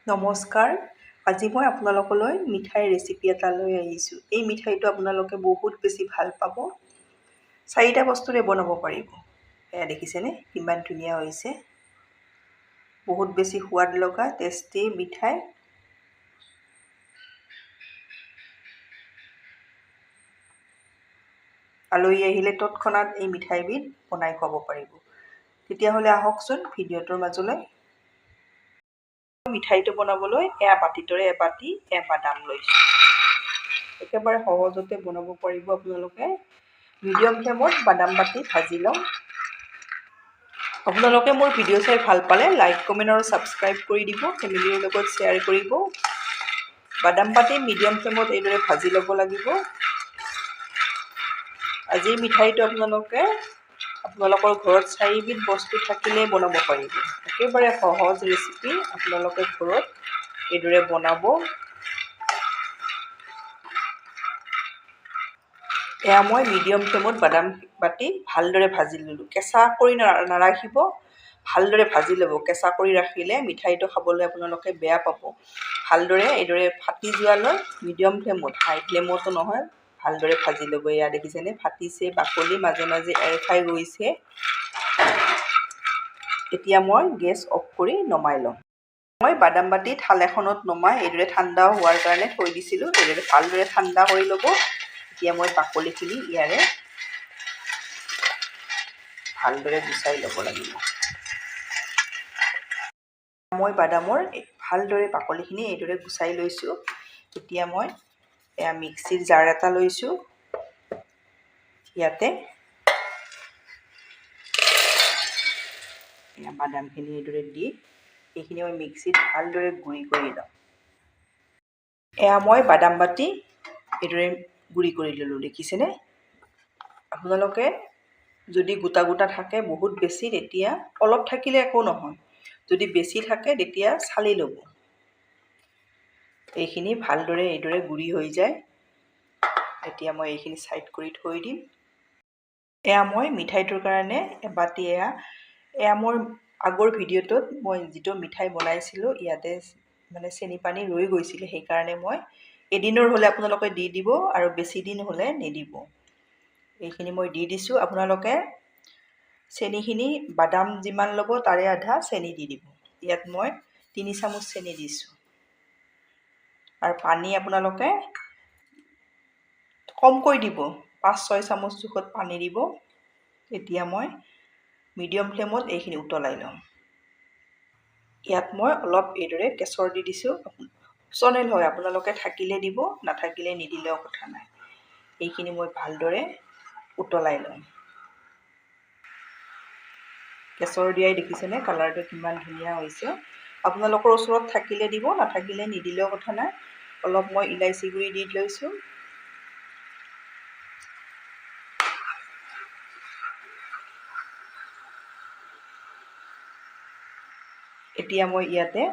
নমস্কাৰ। আজি মই আপোনালোকলৈ মিঠাইৰ ৰেচিপি এটা লৈ আহিছোঁ। এই মিঠাইটো আপোনালোকে বহুত বেছি ভাল পাব। 4টা বস্তুৰে বনাব পাৰিব। এয়া দেখিছেনে কিমান ধুনীয়া হৈছে। বহুত বেছি সোৱাদ লগা টেষ্টি মিঠাই। আলহী আহিলে তৎক্ষণাত এই মিঠাইবিধ বনাই খুৱাব পাৰিব। তেতিয়াহ'লে আহকচোন ভিডিঅ'টোৰ মাজলৈ। মিঠাইটো বনাবলৈ এয়া বাতিটোৰে এবাতি বাদাম লৈছোঁ। একেবাৰে সহজতে বনাব পাৰিব আপোনালোকে। মিডিয়াম ফ্লেমত বাদাম বাতি ভাজি লওঁ। আপোনালোকে মোৰ ভিডিঅ' চাই ভাল পালে লাইক, কমেণ্ট আৰু ছাবস্ক্ৰাইব কৰি দিব। ফেমিলিৰ লগত শ্বেয়াৰ কৰিব। বাদাম বাতি মিডিয়াম ফ্লেমত এইদৰে ভাজি ল'ব লাগিব। আজিৰ মিঠাইটো আপোনালোকৰ ঘৰত 4বিধ বস্তু থাকিলেই বনাব পাৰিব। একেবাৰে সহজ ৰেচিপি। আপোনালোকে ঘৰত এইদৰে বনাব। এয়া মই মিডিয়াম ফ্লেমত বাদাম বাতি ভালদৰে ভাজি ল'লোঁ। কেঁচা কৰি নাৰাখিব, ভালদৰে ভাজি ল'ব। কেঁচা কৰি ৰাখিলে মিঠাইটো খাবলৈ আপোনালোকে বেয়া পাব। ভালদৰে এইদৰে ফাটি যোৱালৈ মিডিয়াম ফ্লেমত, হাই ফ্লেমতো নহয়, ভালদৰে ভাজি ল'ব। এয়া দেখিছেনে ফাটিছে, বাকলি মাজে মাজে এৰ খাই গৈছে। এতিয়া মই গেছ অফ কৰি নমাই ল'ম। মই বাদাম বাতি থাল এখনত নমাই এইদৰে ঠাণ্ডা হোৱাৰ কাৰণে থৈ দিছিলোঁ। এইদৰে ভালদৰে ঠাণ্ডা কৰি ল'ব। এতিয়া মই বাকলিখিনি ইয়াৰে ভালদৰে গুচাই ল'ব লাগিব। মই বাদামৰ ভালদৰে বাকলিখিনি এইদৰে গুচাই লৈছোঁ। এতিয়া মই এয়া মিক্সিৰ জাৰ এটা লৈছোঁ। ইয়াতে এয়া বাদামখিনি এইদৰে দি এইখিনি মই মিক্সিত ভালদৰে গুড়ি কৰি লওঁ। এয়া মই বাদাম বাতি এইদৰে গুড়ি কৰি ল'লোঁ। দেখিছেনে? আপোনালোকে যদি গোটা গোটা থাকে বহুত বেছি, তেতিয়া অলপ থাকিলে একো নহয়। যদি বেছি থাকে তেতিয়া চালি ল'ব। এইখিনি ভালদৰে এইদৰে গুড়ি হৈ যায়। এতিয়া মই এইখিনি ছাইড কৰি থৈ দিম। এয়া মই মিঠাইটোৰ কাৰণে এবাতি এয়া মোৰ আগৰ ভিডিঅ'টোত মই যিটো মিঠাই বনাইছিলোঁ, ইয়াতে চেনি পানী ৰৈ গৈছিলে। সেইকাৰণে মই এদিনৰ হ'লে আপোনালোকে দি দিব আৰু বেছি দিন হ'লে নিদিব। এইখিনি মই দি দিছোঁ। আপোনালোকে চেনিখিনি বাদাম যিমান ল'ব তাৰে আধা চেনি দি দিব। ইয়াত মই 3 চামুচ চেনি দিছোঁ। আৰু পানী আপোনালোকে কমকৈ দিব, 5-6 চামুচ জোখত পানী দিব। এতিয়া মই মিডিয়াম ফ্লেমত এইখিনি উতলাই লওঁ। ইয়াত মই অলপ এইদৰে কেশৰ দি দিছোঁ। অপচনেল হয়, আপোনালোকে থাকিলে দিব, নাথাকিলে নিদিলেও কথা নাই। এইখিনি মই ভালদৰে উতলাই লওঁ। কেশৰ দিয়াই দেখিছেনে কালাৰটো কিমান ধুনীয়া হৈছে। আপোনালোকৰ ওচৰত থাকিলে দিব, নাথাকিলে নিদিলেও কথা নাই। অলপ মই ইলাইচি গুড়ি দি লৈছোঁ। এতিয়া মই ইয়াতে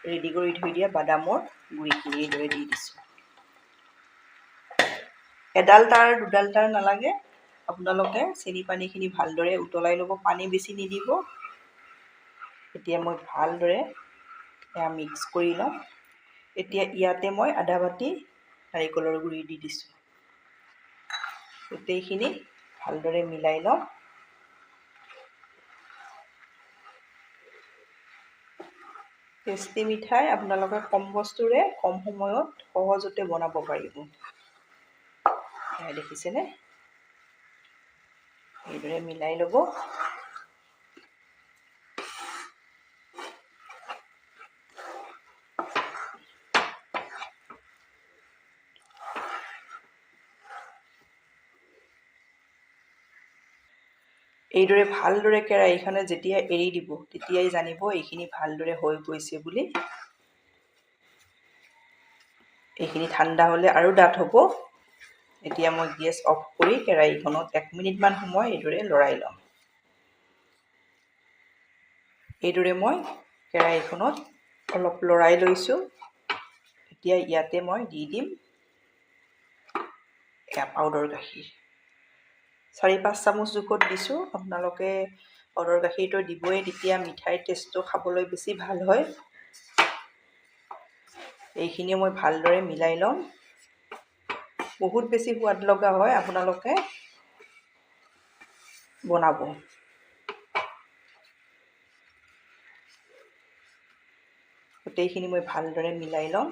ৰেডি কৰি থৈ দিয়া বাদামৰ গুড়িখিনি এইদৰে দি দিছোঁ। এডাল তাৰ দুডাল তাৰ নালাগে। আপোনালোকে চেনি পানীখিনি ভালদৰে উতলাই ল'ব, পানী বেছি নিদিব। এতিয়া মই ভালদৰে এয়া মিক্স কৰি লওঁ। এতিয়া ইয়াতে মই আধা বাতি নাৰিকলৰ গুড়ি দি দিছোঁ। গোটেইখিনি ভালদৰে মিলাই লওঁ। টেষ্টি মিঠাই আপোনালোকে কম বস্তুৰে কম সময়ত সহজতে বনাব পাৰিব। দেখিছেনে? এইদৰে মিলাই ল'ব। এইদৰে ভালদৰে কেৰাহীখনে যেতিয়া এৰি দিব, তেতিয়াই জানিব এইখিনি ভালদৰে হৈ গৈছে বুলি। এইখিনি ঠাণ্ডা হ'লে আৰু ডাঠ হ'ব। এতিয়া মই গেছ অফ কৰি কেৰাহীখনত 1 মিনিটমান সময় এইদৰে লৰাই লওঁ। এইদৰে মই কেৰাহীখনত অলপ লৰাই লৈছোঁ। এতিয়া ইয়াতে মই দি দিম এয়া পাউডাৰ গাখীৰ। 4-5 চামুচ জোখত দিছোঁ। আপোনালোকে পাউডাৰ গাখীৰটো দিবই, তেতিয়া মিঠাইৰ টেষ্টটো খাবলৈ বেছি ভাল হয়। এইখিনি মই ভালদৰে মিলাই ল'ম। বহুত বেছি সোৱাদ লগা হয়, আপোনালোকে বনাব। গোটেইখিনি মই ভালদৰে মিলাই ল'ম।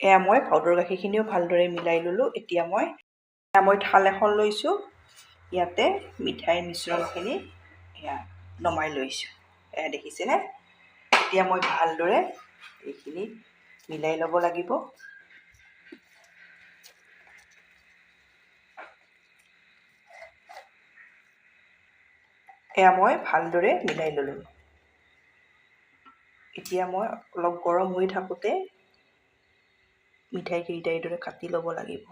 এয়া মই পাউডাৰ গাখীৰখিনিও ভালদৰে মিলাই ল'লোঁ। এতিয়া মই থাল এখন লৈছোঁ। ইয়াতে মিঠাইৰ মিশ্ৰণখিনি এয়া নমাই লৈছোঁ। এয়া দেখিছেনে? এতিয়া মই ভালদৰে এইখিনি মিলাই ল'ব লাগিব। এয়া মই ভালদৰে মিলাই ল'লোঁ। এতিয়া মই অলপ গৰম হৈ থাকোঁতে মিঠাইকেইটা এইদৰে কাটি ল'ব লাগিব।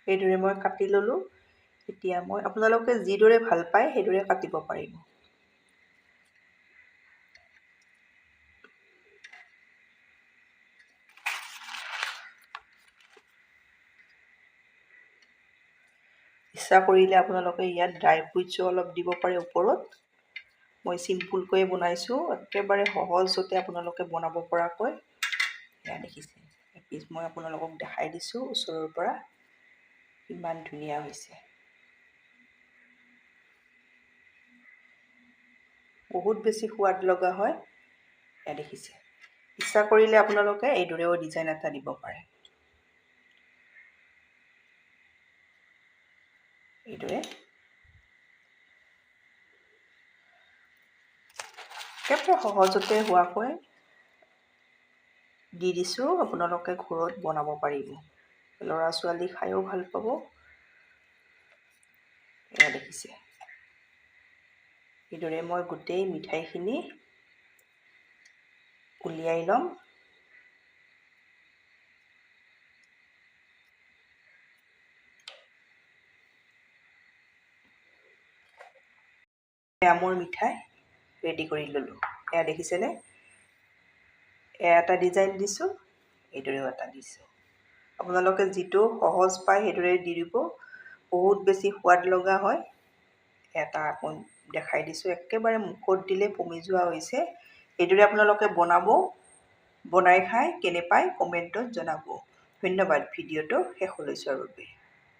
এইদৰে মই কাটি ল'লোঁ। এতিয়া মই আপোনালোকে যিদৰে ভাল পায় সেইদৰে কাটিব পাৰিব। ইচ্ছা কৰিলে আপোনালোকে ইয়াত ড্ৰাই ফ্ৰুটছো অলপ দিব পাৰে ওপৰত। মই চিম্পুলকৈয়ে বনাইছোঁ, একেবাৰে সহজতে আপোনালোকে বনাব পৰাকৈ। এয়া দেখিছে, এপিচ মই আপোনালোকক দেখাই দিছোঁ ওচৰৰ পৰা, ইমান ধুনীয়া হৈছে। বহুত বেছি সোৱাদ লগা হয়। এয়া দেখিছে, ইচ্ছা কৰিলে আপোনালোকে এইদৰেও ডিজাইন এটা দিব পাৰে। এইদৰে একেবাৰে সহজতে হোৱাকৈ দি দিছোঁ। আপোনালোকে ঘৰত বনাব পাৰিব, ল'ৰা ছোৱালী খায়ো ভাল পাব। এয়া দেখিছে, এইদৰে মই গোটেই মিঠাইখিনি উলিয়াই ল'ম। এয়া মোৰ মিঠাই ৰেডি কৰি ল'লোঁ। এয়া দেখিছেনে? এয়া এটা ডিজাইন দিছোঁ, এইদৰেও এটা দিছোঁ। আপোনালোকে যিটো সহজ পায় সেইদৰে দি দিব। বহুত বেছি সোৱাদ লগা হয়। এটা আকৌ দেখাই দিছোঁ, একেবাৰে মুখত দিলে পমি যোৱা হৈছে। এইদৰে আপোনালোকে বনাব, বনাই খাই কেনে পায় কমেণ্টত জনাব। ধন্যবাদ ভিডিঅ'টো শেষলৈ চোৱাৰ বাবে।